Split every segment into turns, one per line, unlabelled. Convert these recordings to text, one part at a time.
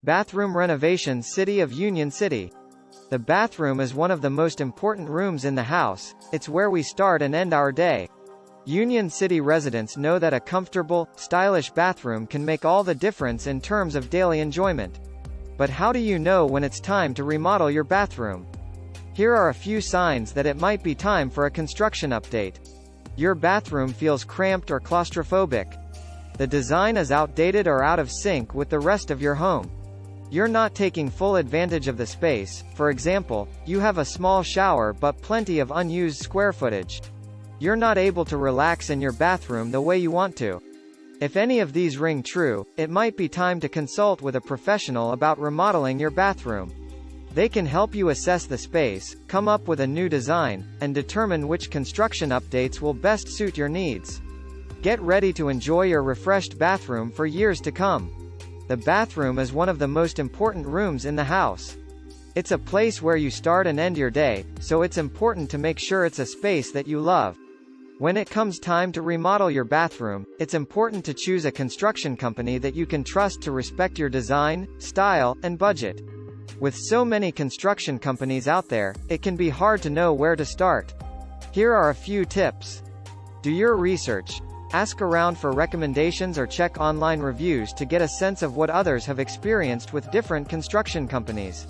Bathroom Renovations, City of Union City. The bathroom is one of the most important rooms in the house. It's where we start and end our day. Union City residents know that a comfortable, stylish bathroom can make all the difference in terms of daily enjoyment. But how do you know when it's time to remodel your bathroom? Here are a few signs that it might be time for a construction update. Your bathroom feels cramped or claustrophobic. The design is outdated or out of sync with the rest of your home. You're not taking full advantage of the space. For example, you have a small shower but plenty of unused square footage. You're not able to relax in your bathroom the way you want to. If any of these ring true, it might be time to consult with a professional about remodeling your bathroom. They can help you assess the space, come up with a new design, and determine which construction updates will best suit your needs. Get ready to enjoy your refreshed bathroom for years to come. The bathroom is one of the most important rooms in the house. It's a place where you start and end your day, so it's important to make sure it's a space that you love. When it comes time to remodel your bathroom, it's important to choose a construction company that you can trust to respect your design, style, and budget. With so many construction companies out there, it can be hard to know where to start. Here are a few tips. Do your research. Ask around for recommendations or check online reviews to get a sense of what others have experienced with different construction companies.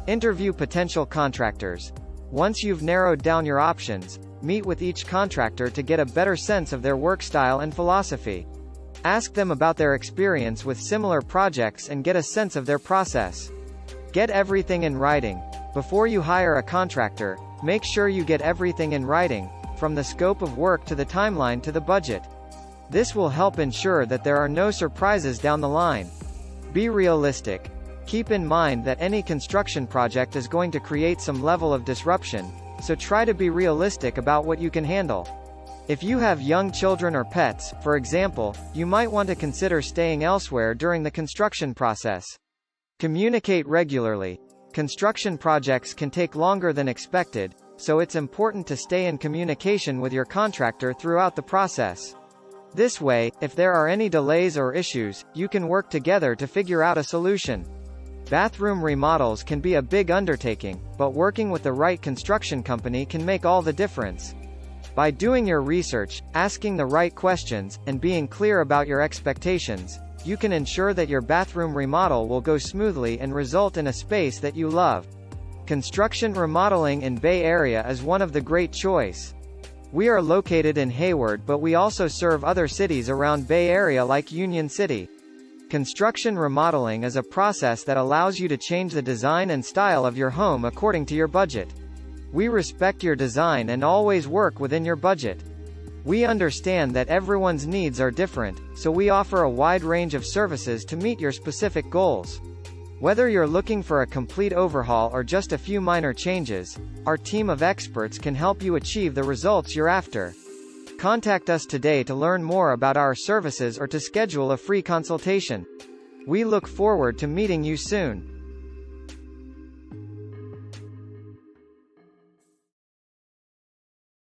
Interview potential contractors. Once you've narrowed down your options, meet with each contractor to get a better sense of their work style and philosophy. Ask them about their experience with similar projects and get a sense of their process. Get everything in writing. Before you hire a contractor, make sure you get everything in writing, from the scope of work to the timeline to the budget. This will help ensure that there are no surprises down the line. Be realistic. Keep in mind that any construction project is going to create some level of disruption, so try to be realistic about what you can handle. If you have young children or pets, for example, you might want to consider staying elsewhere during the construction process. Communicate regularly. Construction projects can take longer than expected, so it's important to stay in communication with your contractor throughout the process. This way, if there are any delays or issues, you can work together to figure out a solution. Bathroom remodels can be a big undertaking, but working with the right construction company can make all the difference. By doing your research, asking the right questions, and being clear about your expectations, you can ensure that your bathroom remodel will go smoothly and result in a space that you love. Construction remodeling in Bay Area is one of the great choice. We are located in Hayward, but we also serve other cities around Bay Area like Union City. Construction remodeling is a process that allows you to change the design and style of your home according to your budget. We respect your design and always work within your budget. We understand that everyone's needs are different, so we offer a wide range of services to meet your specific goals. Whether you're looking for a complete overhaul or just a few minor changes, our team of experts can help you achieve the results you're after. Contact us today to learn more about our services or to schedule a free consultation. We look forward to meeting you soon.